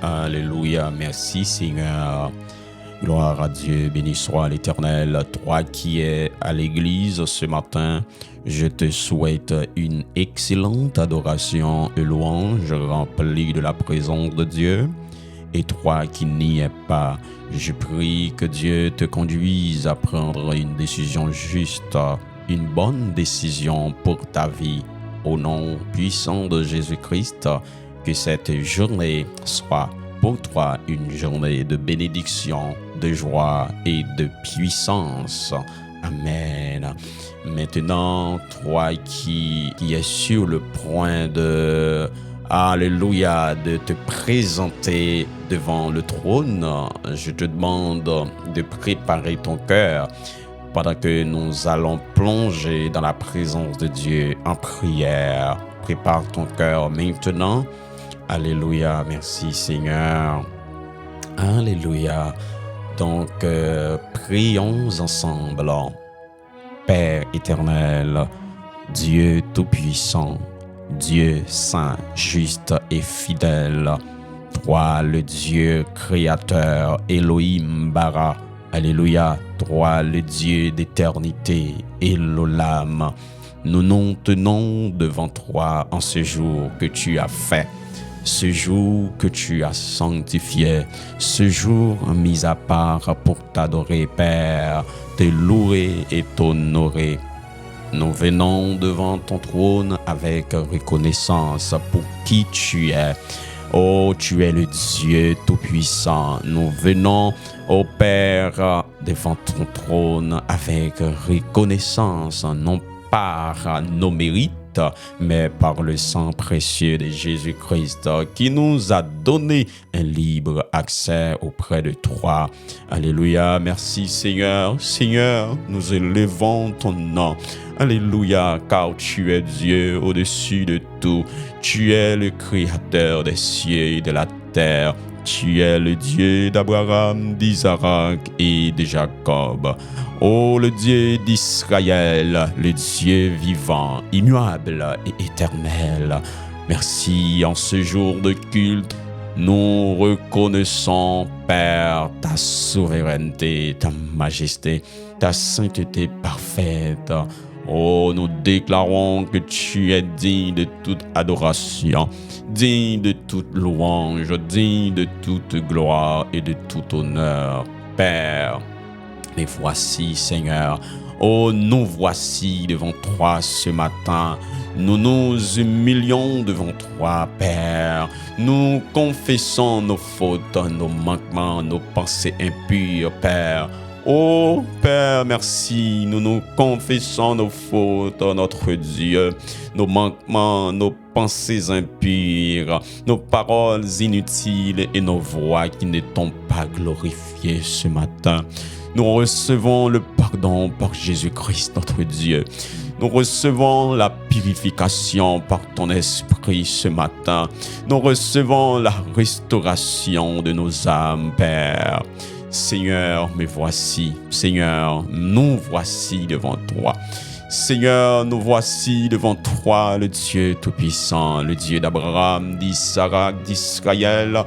Alléluia, merci Seigneur. Gloire à Dieu, béni soit l'Éternel. Toi qui es à l'église ce matin, je te souhaite une excellente adoration et louange remplie de la présence de Dieu. Et toi qui n'y es pas, je prie que Dieu te conduise à prendre une décision juste, une bonne décision pour ta vie. Au nom puissant de Jésus-Christ, que cette journée soit pour toi une journée de bénédiction, de joie et de puissance. Amen. Maintenant, toi qui es sur le point de, Alléluia, de te présenter devant le trône, je te demande de préparer ton cœur pendant que nous allons plonger dans la présence de Dieu en prière. Prépare ton cœur maintenant. Alléluia, merci Seigneur. Alléluia. Donc, prions ensemble. Père éternel, Dieu tout-puissant, Dieu saint, juste et fidèle, toi le Dieu créateur, Elohim Bara, Alléluia, toi le Dieu d'éternité, Elolam, nous nous tenons devant toi en ce jour que tu as fait, ce jour que tu as sanctifié, ce jour mis à part pour t'adorer, Père, te louer et t'honorer. Nous venons devant ton trône avec reconnaissance pour qui tu es. Oh, tu es le Dieu Tout-Puissant. Nous venons, ô Père, devant ton trône avec reconnaissance, non par nos mérites, mais par le sang précieux de Jésus-Christ qui nous a donné un libre accès auprès de toi. Alléluia, merci Seigneur. Seigneur, nous élevons ton nom. Alléluia, car tu es Dieu au-dessus de tout. Tu es le créateur des cieux et de la terre. Tu es le Dieu d'Abraham, d'Isaac et de Jacob. Oh, le Dieu d'Israël, le Dieu vivant, immuable et éternel. Merci en ce jour de culte. Nous reconnaissons, Père, ta souveraineté, ta majesté, ta sainteté parfaite. Oh, nous déclarons que tu es digne de toute adoration, digne de toute louange, digne de toute gloire et de tout honneur, Père. Et voici, Seigneur, oh, nous voici devant toi ce matin. Nous nous humilions devant toi, Père. Nous confessons nos fautes, nos manquements, nos pensées impures, Père. Oh Père, merci, nous nous confessons nos fautes, notre Dieu, nos manquements, nos pensées impures, nos paroles inutiles et nos voix qui ne t'ont pas glorifié ce matin. Nous recevons le pardon par Jésus-Christ, notre Dieu. Nous recevons la purification par ton esprit ce matin. Nous recevons la restauration de nos âmes, Père. Seigneur, me voici. Seigneur, nous voici devant toi. Seigneur, nous voici devant toi, le Dieu Tout-Puissant, le Dieu d'Abraham, d'Isaac, d'Israël.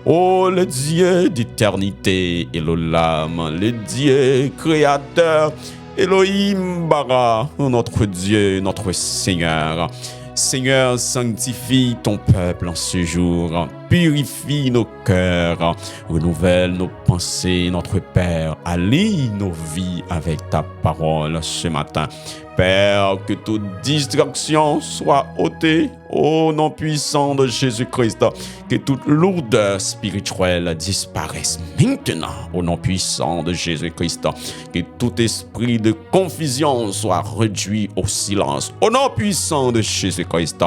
Oh, le Dieu d'éternité, Elolam, le Dieu créateur, Elohim Bara, notre Dieu, notre Seigneur. Seigneur, sanctifie ton peuple en ce jour, purifie nos cœurs, renouvelle nos pensées, notre Père, allie nos vies avec ta parole ce matin. Père, que toute distraction soit ôtée au nom puissant de Jésus-Christ. Que toute lourdeur spirituelle disparaisse maintenant au nom puissant de Jésus-Christ. Que tout esprit de confusion soit réduit au silence au nom puissant de Jésus-Christ.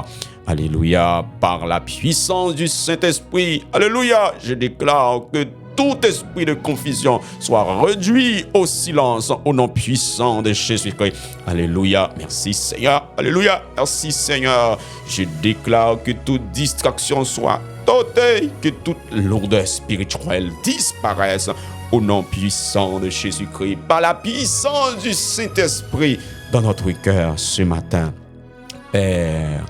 Alléluia, par la puissance du Saint-Esprit. Alléluia, je déclare que tout esprit de confusion soit réduit au silence au nom puissant de Jésus-Christ. Alléluia, merci Seigneur. Alléluia, merci Seigneur. Je déclare que toute distraction soit ôtée, que toute lourdeur spirituelle disparaisse au nom puissant de Jésus-Christ, par la puissance du Saint-Esprit dans notre cœur ce matin. Père,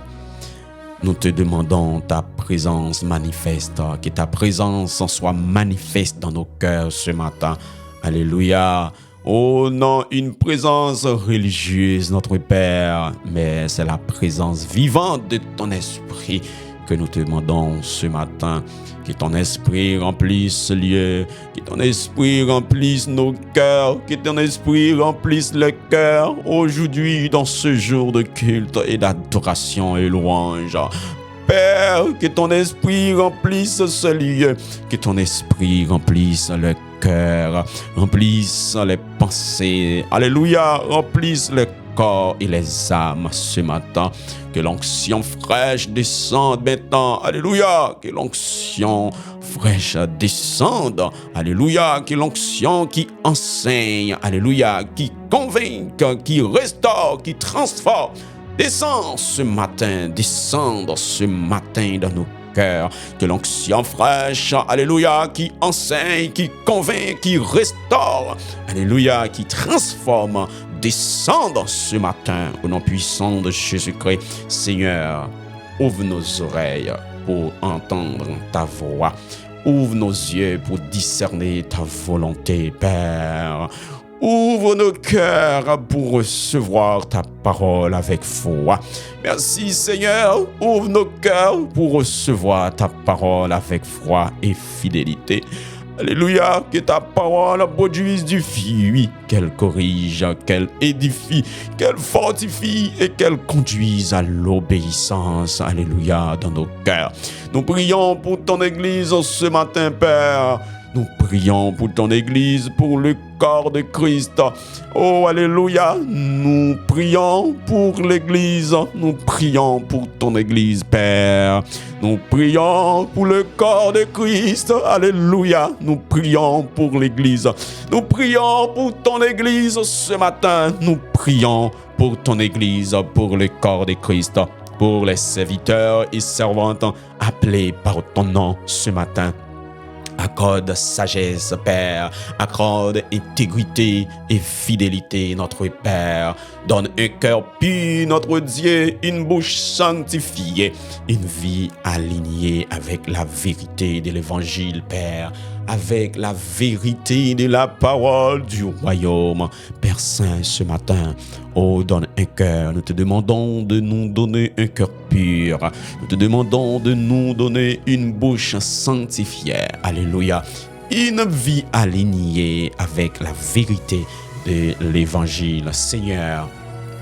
Nous te demandons ta présence manifeste, que ta présence soit manifeste dans nos cœurs ce matin. Alléluia. Oh non, une présence religieuse, notre Père, mais c'est la présence vivante de ton esprit que nous te demandons ce matin. Que ton esprit remplisse ce lieu, que ton esprit remplisse nos cœurs, que ton esprit remplisse le cœur aujourd'hui dans ce jour de culte et d'adoration et louange. Père, que ton esprit remplisse ce lieu, que ton esprit remplisse le cœur, remplisse les pensées, alléluia, remplisse le corps et les âmes ce matin. Que l'onction fraîche descende maintenant, alléluia, que l'onction fraîche descende, alléluia, que l'onction qui enseigne, alléluia, qui convainc, qui restaure, qui transforme, descend ce matin dans nos cœurs. Que l'onction fraîche, alléluia, qui enseigne, qui convainc, qui restaure, alléluia, qui transforme, descende ce matin au nom puissant de Jésus-Christ. Seigneur, ouvre nos oreilles pour entendre ta voix. Ouvre nos yeux pour discerner ta volonté, Père. Ouvre nos cœurs pour recevoir ta parole avec foi. Merci Seigneur, ouvre nos cœurs pour recevoir ta parole avec foi et fidélité. Alléluia, que ta parole produise du fruit, qu'elle corrige, qu'elle édifie, qu'elle fortifie et qu'elle conduise à l'obéissance. Alléluia, dans nos cœurs. Nous prions pour ton Église ce matin, Père. Nous prions pour ton Église, pour le corps de Christ. Oh, alléluia. Nous prions pour l'Église. Nous prions pour ton Église, Père. Nous prions pour le corps de Christ. Alléluia. Nous prions pour l'Église. Nous prions pour ton Église ce matin. Nous prions pour ton Église, pour le corps de Christ, pour les serviteurs et servantes appelés par ton nom ce matin. Accorde sagesse, Père. Accorde intégrité et fidélité, notre Père. Donne un cœur pur, notre Dieu, une bouche sanctifiée, une vie alignée avec la vérité de l'Évangile, Père, avec la vérité de la parole du royaume. Père Saint, ce matin, oh, donne un cœur. Nous te demandons de nous donner un cœur pur. Nous te demandons de nous donner une bouche sanctifiée. Alléluia. Une vie alignée avec la vérité de l'Évangile. Seigneur,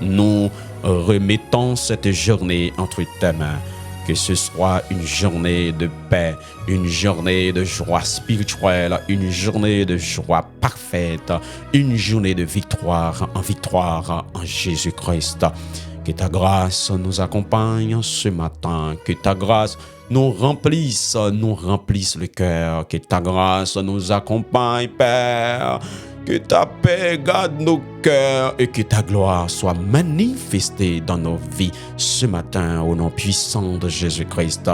nous remettons cette journée entre tes mains. Que ce soit une journée de paix, une journée de joie spirituelle, une journée de joie parfaite, une journée de victoire en Jésus-Christ. Que ta grâce nous accompagne ce matin, que ta grâce nous remplisse le cœur, que ta grâce nous accompagne, Père. Que ta paix garde nos cœurs et que ta gloire soit manifestée dans nos vies ce matin au nom puissant de Jésus-Christ.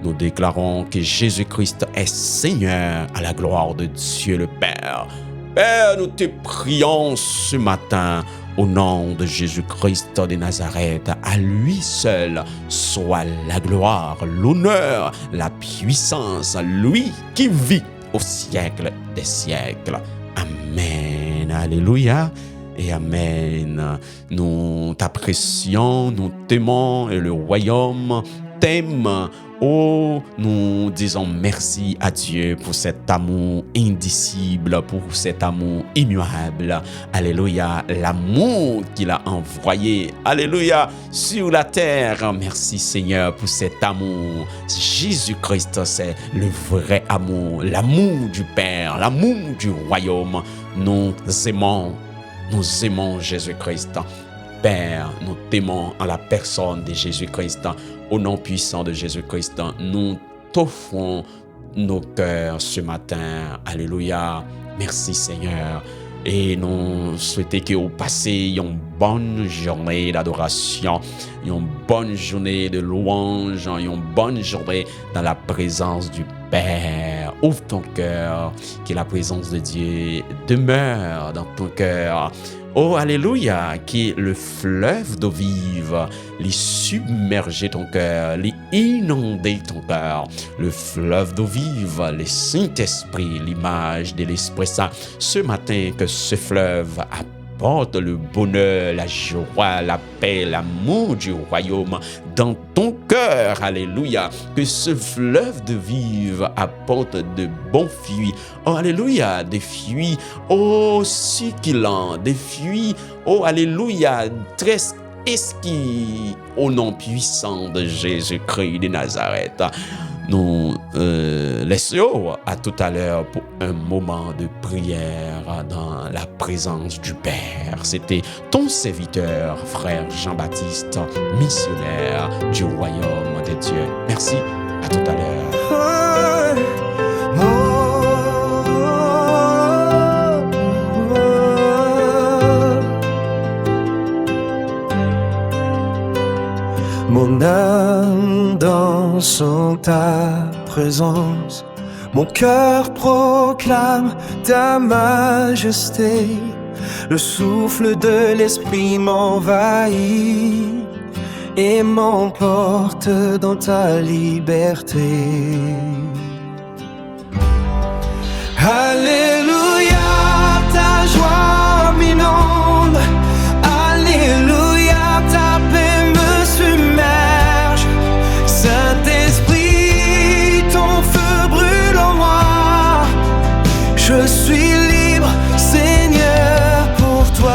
Nous déclarons que Jésus-Christ est Seigneur à la gloire de Dieu le Père. Père, nous te prions ce matin au nom de Jésus-Christ de Nazareth. À lui seul soit la gloire, l'honneur, la puissance, lui qui vit au siècle des siècles. Amen. Alléluia et Amen. Nous t'apprécions, nous t'aimons et le royaume t'aime. Oh, nous disons merci à Dieu pour cet amour indicible, pour cet amour immuable. Alléluia, l'amour qu'il a envoyé, alléluia, sur la terre. Merci Seigneur pour cet amour. Jésus-Christ, c'est le vrai amour, l'amour du Père, l'amour du royaume. Nous aimons Jésus-Christ. Père, nous t'aimons en la personne de Jésus-Christ. Au nom puissant de Jésus-Christ, nous t'offrons nos cœurs ce matin. Alléluia. Merci Seigneur. Et nous souhaitons que vous passiez une bonne journée d'adoration, une bonne journée de louange, une bonne journée dans la présence du Père. Ouvre ton cœur, que la présence de Dieu demeure dans ton cœur. Oh, alléluia, qui est le fleuve d'eau vive, les submerger ton cœur, les inonder ton cœur. Le fleuve d'eau vive, le Saint-Esprit, l'image de l'Esprit Saint. Ce matin, que ce fleuve apporte le bonheur, la joie, la paix, l'amour du royaume dans ton cœur. Alléluia. Que ce fleuve de vive apporte de bons fruits. Oh, alléluia. Des fruits, oh, succulents. Des fruits, oh, alléluia, très exquis. Au nom puissant de Jésus-Christ de Nazareth. Nous laissons à tout à l'heure pour un moment de prière dans la présence du Père. C'était ton serviteur, frère Jean-Baptiste, missionnaire du royaume de Dieu. Merci, à tout à l'heure. Mon âme danse en ta présence, mon cœur proclame ta majesté. Le souffle de l'esprit m'envahit et m'emporte dans ta liberté. Alléluia, ta joie m'inonde. Alléluia, ta paix me submerge. Saint-Esprit, ton feu brûle en moi. Je suis libre, Seigneur, pour toi.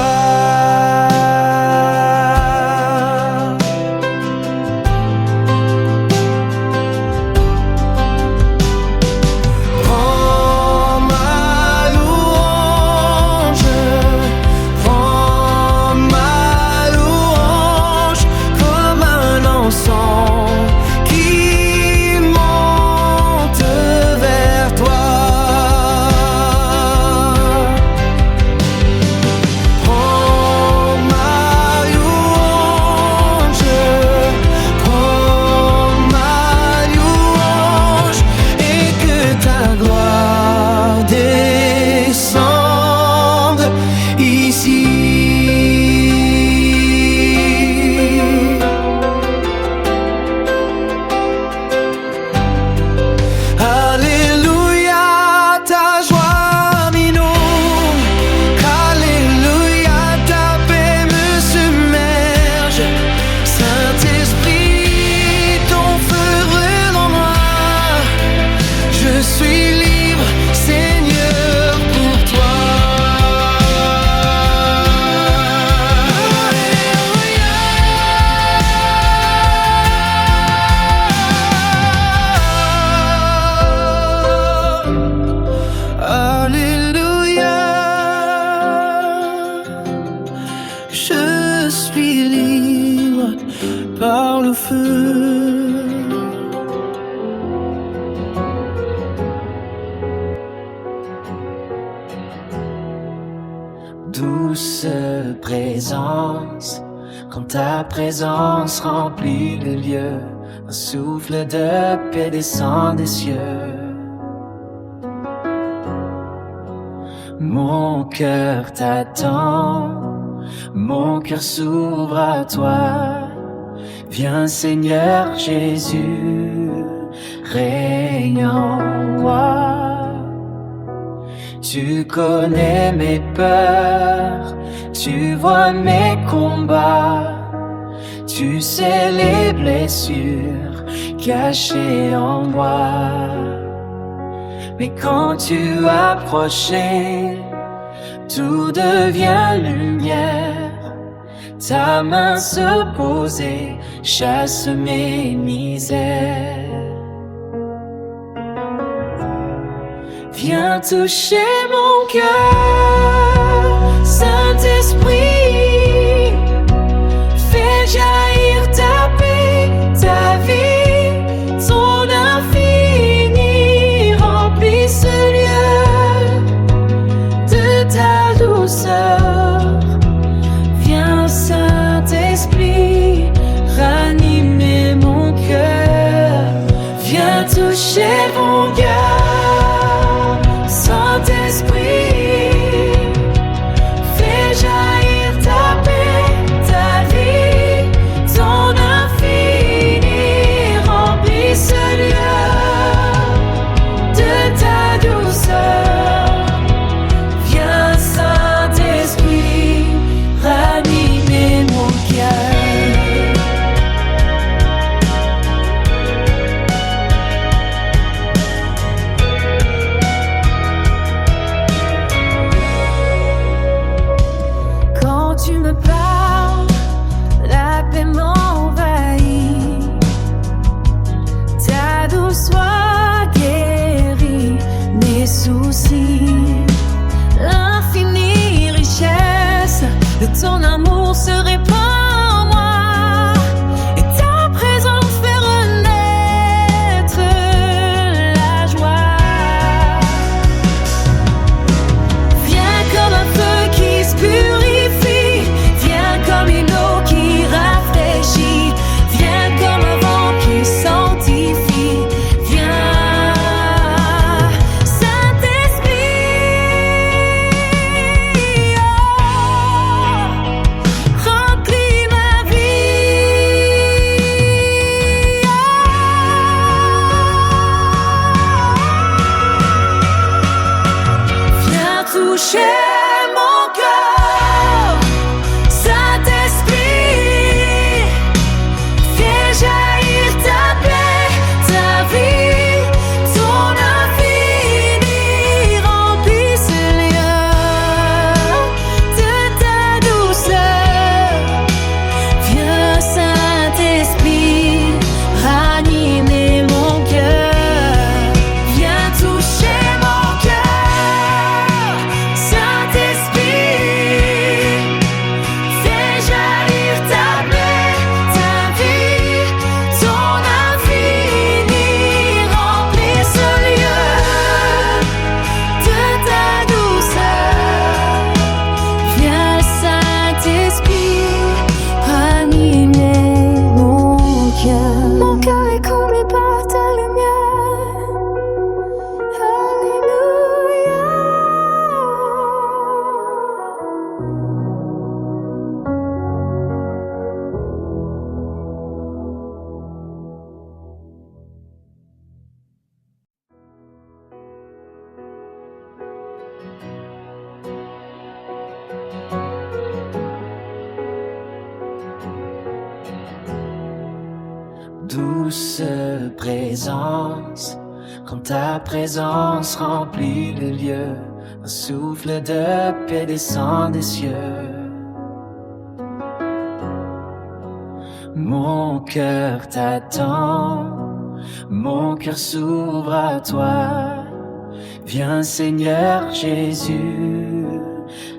Par le feu. Douce présence, quand ta présence remplit le lieu, un souffle de paix descend des cieux. Mon cœur t'attend, mon cœur s'ouvre à toi. Viens Seigneur Jésus, règne en moi. Tu connais mes peurs, tu vois mes combats. Tu sais les blessures cachées en moi. Mais quand tu approches, tout devient lumière. Ta main se posait, chasse mes misères. Viens toucher mon cœur, Saint-Esprit. Fais jaillir ta paix, ta vie, ton infini. Remplis ce lieu de ta douceur. Viens Saint-Esprit, ranimer mon cœur. Viens toucher mon cœur, Saint-Esprit. Fais jaillir douce présence, quand ta présence remplit le lieu, un souffle de paix descend des cieux. Mon cœur t'attend, mon cœur s'ouvre à toi. Viens Seigneur Jésus,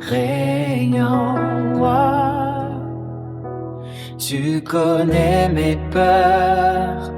règne en moi. Tu connais mes peurs,